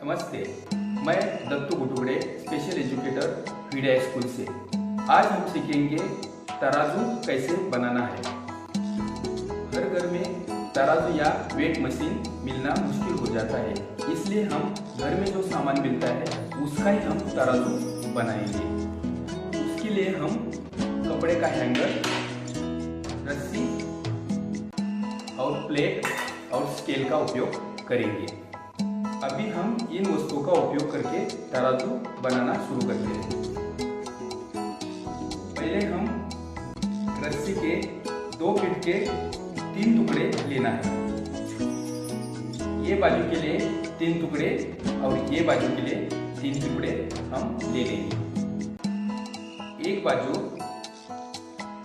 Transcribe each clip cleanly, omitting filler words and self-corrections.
नमस्ते, मैं Dattu Gutugade special educator वीडिया स्कूल से। आज हम सीखेंगे तराजू कैसे बनाना है। हर घर में तराजू या वेट मशीन मिलना मुश्किल हो जाता है, इसलिए हम घर में जो सामान मिलता है उसका ही हम तराजू बनाएंगे। उसके लिए हम कपड़े का हैंगर, रस्सी और प्लेट और स्केल का उपयोग करेंगे। अभी हम इन वस्तुओं का उपयोग करके तराजू बनाना शुरू करते हैं। पहले हम रस्सी के 2 फीट के 3 टुकड़े लेना है। ये बाजू के लिए 3 टुकड़े और ये बाजू के लिए 3 टुकड़े हम ले लेंगे। एक बाजू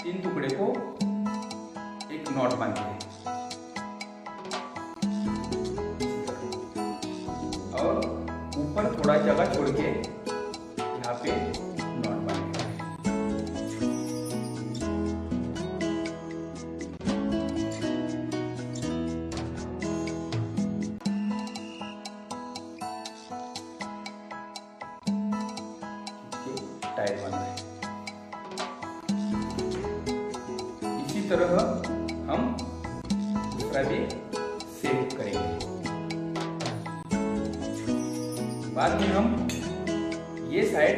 3 टुकड़े को एक नॉट बांधते हैं और ऊपर थोड़ा जगह छोड़ के यहाँ पे नॉट बांधेंगे। टाइट बांधना है। इसी तरह हम दूसरा भी सेव करेंगे। बाद में हम ये साइड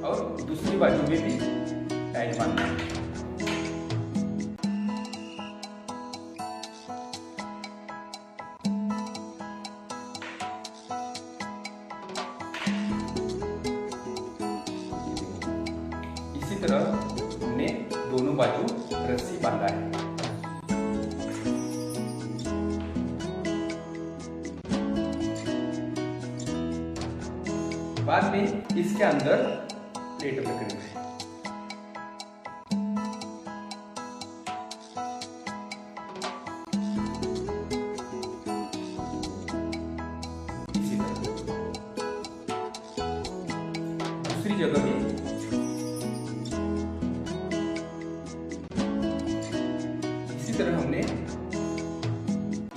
और दूसरी बाजू में भी टाइट बांधना है। इसी तरह हमने दोनों बाजू रस्सी बांधा है। बाद में इसके अंदर प्लेट रखनी है। इसी तरह दूसरी जगह भी इसी तरह हमने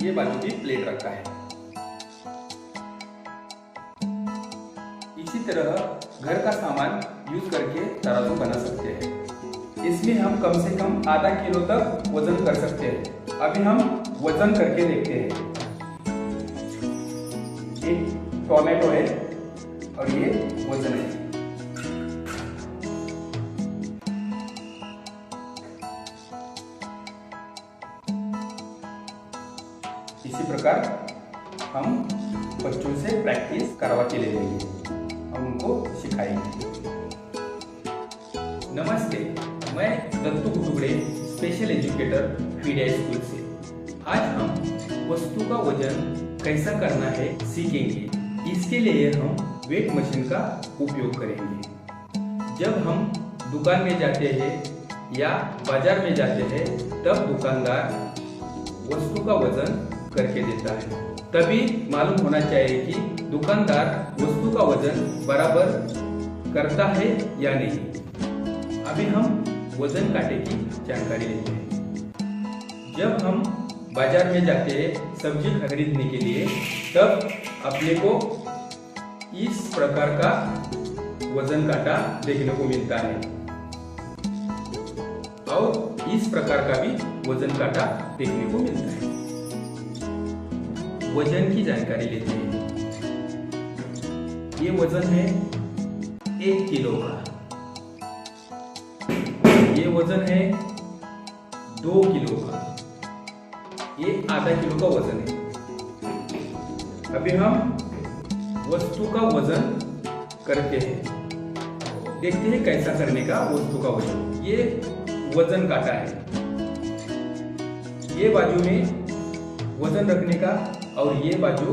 ये बाजू भी प्लेट रखा है। इसी तरह घर का सामान यूज करके तराजू बना सकते हैं। इसमें हम कम से कम आधा किलो तक वजन कर सकते हैं। अभी हम वजन करके देखते हैं। एक टोमेटो है और ये वजन है। इसी प्रकार हम बच्चों से प्रैक्टिस करवा के ले लेंगे। हम उनको सिखाएंगे। नमस्ते, मैं दत्तू गुटुगड़े स्पेशल एजुकेटर वीडिया स्कूल से। आज हम वस्तु का वजन कैसा करना है सीखेंगे। इसके लिए हम वेट मशीन का उपयोग करेंगे। जब हम दुकान में जाते हैं या बाजार में जाते हैं तब दुकानदार वस्तु का वजन करके देता है। तभी मालूम होना चाहिए कि दुकानदार वस्तु का वजन बराबर करता है या नहीं। अभी हम वजन कांटे की जानकारी लेते हैं। जब हम बाजार में जाते हैं सब्जी खरीदने के लिए तब अपने को इस प्रकार का वजन कांटा देखने को मिलता है और इस प्रकार का भी वजन कांटा देखने को मिलता है। वजन की जानकारी लेते हैं। ये वजन है 1 किलो का। ये वजन है 2 किलो का। ये आधा किलो का वजन है। अभी हम वस्तु का वजन करते हैं। देखते हैं कैसा करने का वस्तु का वजन। ये वजन काटा है। ये बाजू में वजन रखने का और ये बाजू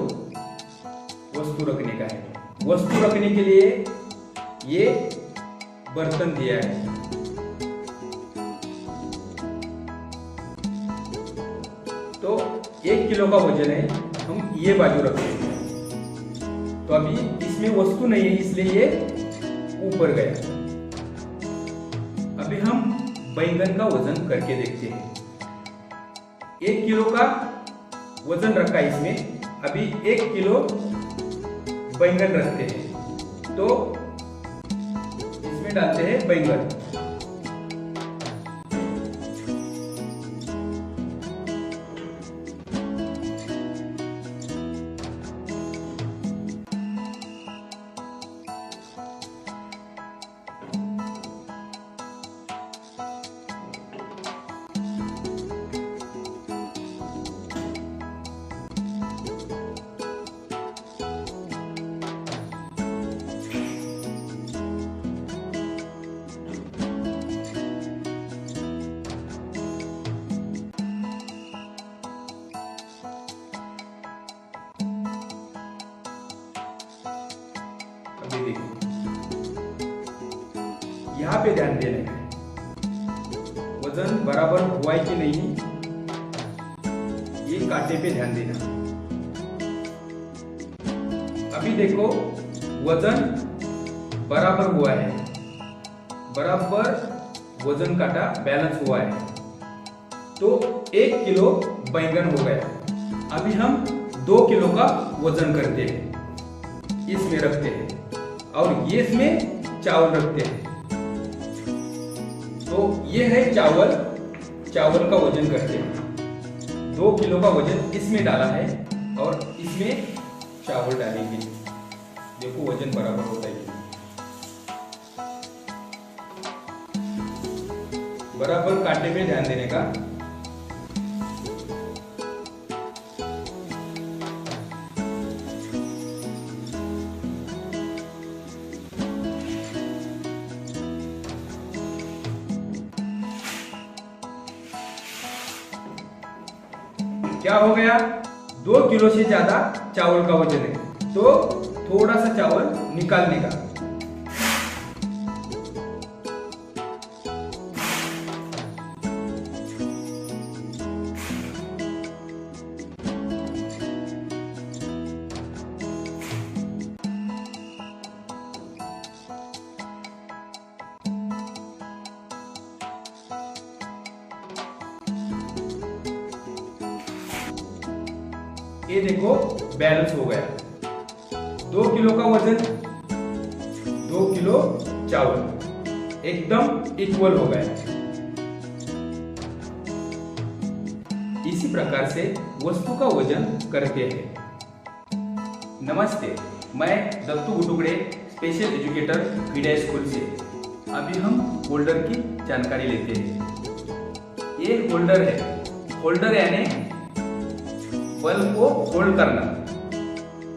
वस्तु रखने का है। वस्तु रखने के लिए ये बर्तन दिया है। किलो का वजन है, हम ये बाजू रखते हैं। तो अभी इसमें वस्तु नहीं है इसलिए ये ऊपर गया। अभी हम बैंगन का वजन करके देखते हैं। 1 किलो का वजन रखा है इसमें, अभी 1 किलो बैंगन रखते हैं। तो इसमें डालते हैं बैंगन। अभी देखो, यहाँ पे ध्यान देना है, वजन बराबर हुआ है कि नहीं, ये कांटे पे ध्यान देना। अभी देखो वजन बराबर हुआ है, बराबर वजन काटा बैलेंस हुआ है, तो 1 किलो बैंगन हो गया। अभी हम 2 किलो का वजन करते हैं, इसमें रखते हैं और ये इसमें चावल रखते हैं। तो ये है चावल, चावल का वजन करते हैं। 2 किलो का वजन इसमें डाला है और इसमें चावल डालेंगे। देखो वजन बराबर होता है, बराबर कांटे पे ध्यान देने का। क्या हो गया, 2 किलो से ज्यादा चावल का वजन है, तो थोड़ा सा चावल निकालने का। ये देखो बैलेंस हो गया। 2 किलो का वजन, 2 किलो चावल एकदम इक्वल हो गया। इसी प्रकार से वस्तु का वजन करते हैं। नमस्ते, मैं दत्तू गुटुगड़े स्पेशल एजुकेटर फीडे स्कूल से। अभी हम होल्डर की जानकारी लेते हैं। ये होल्डर है, होल्डर यानी बल्ब को होल्ड करना,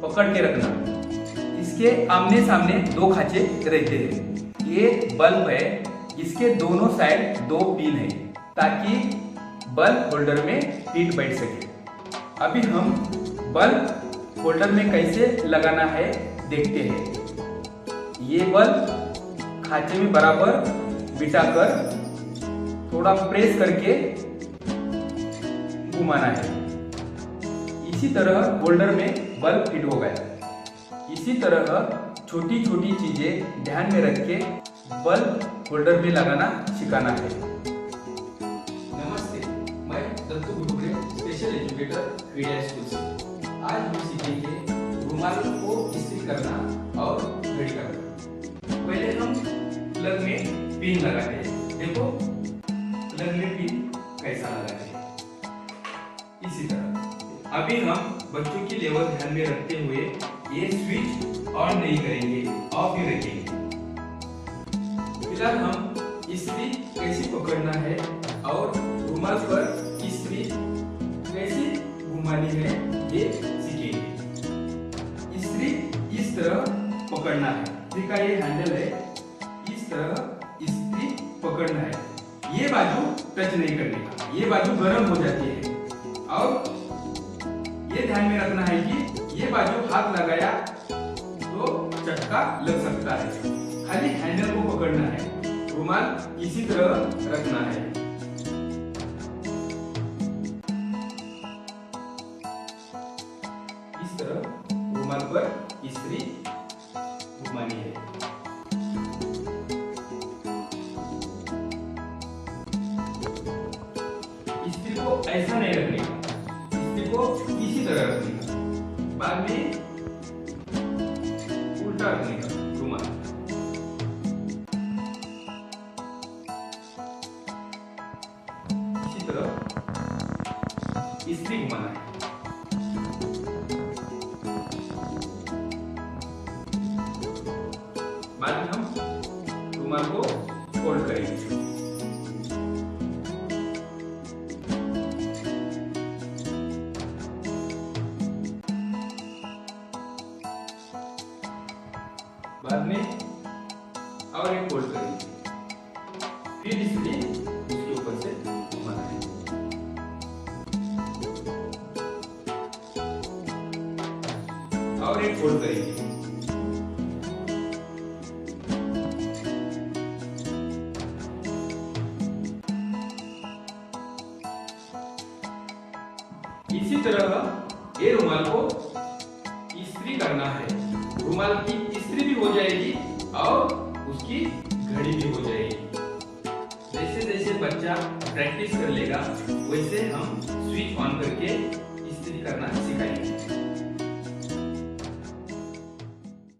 पकड़ के रखना। इसके आमने सामने 2 खांचे रहते हैं। ये बल्ब है, इसके दोनों साइड 2 पिन है ताकि बल्ब होल्डर में फिट बैठ सके। अभी हम बल्ब होल्डर में कैसे लगाना है देखते हैं। ये बल्ब खांचे में बराबर बिठाकर थोड़ा प्रेस करके घुमाना है। इसी तरह होल्डर में बल्ब फिट हो गया। इसी तरह छोटी छोटी चीजें ध्यान में रख के बल्ब होल्डर में लगाना सिखाना है। नमस्ते, मैं दत्तू गुटुगड़े स्पेशल एजुकेटर फीडे स्कूल से। आज हम सीखेंगे रुमाल को इस्त्री करना और घड़ी करना। पहले हम प्लग में पिन लगाते हैं। देखो प्लग में पिन कैसा लगाते हैं, इसी तरह। अभी हम बच्चों की लेवल ध्यान में रखते हुए ये स्विच ऑन नहीं करेंगे, ऑफ ही रखेंगे। फिलहाल हम इस्त्री कैसे पकड़ना है और रुमाल पर इस्त्री कैसे घुमानी है ये सीखेंगे। इस्त्री इस तरह पकड़ना है, इस्त्री का ये हैंडल है, इस तरह इस्त्री पकड़ना है। ये बाजू टच नहीं करने का, ये बाजू गर्म हो जाती है। और ये ध्यान में रखना है कि ये बाजू हाथ लगाया तो झटका लग सकता है। खाली हैंडल को पकड़ना है, रुमाल इसी तरह रखना है। ऐसा नहीं रखने का, इस्त्री को इसी तरह रखने का, बाद में उल्टा रखने का रुमाल। इसी तरह इस्त्री घुमाना है। बाद में हम रुमाल को फोल्ड करेंगे। बाद में और एक फोल्ड करेंगे, फिर इस्त्री उसके ऊपर से घुमाना है। और एक फोल्ड करेंगे, इसी तरह ये रुमाल को इस्त्री करना है। रुमाल की इस्त्री भी हो जाएगी और उसकी घड़ी भी हो जाएगी। जैसे जैसे बच्चा प्रैक्टिस कर लेगा वैसे हम स्विच ऑन करके इस्त्री करना सिखाएंगे।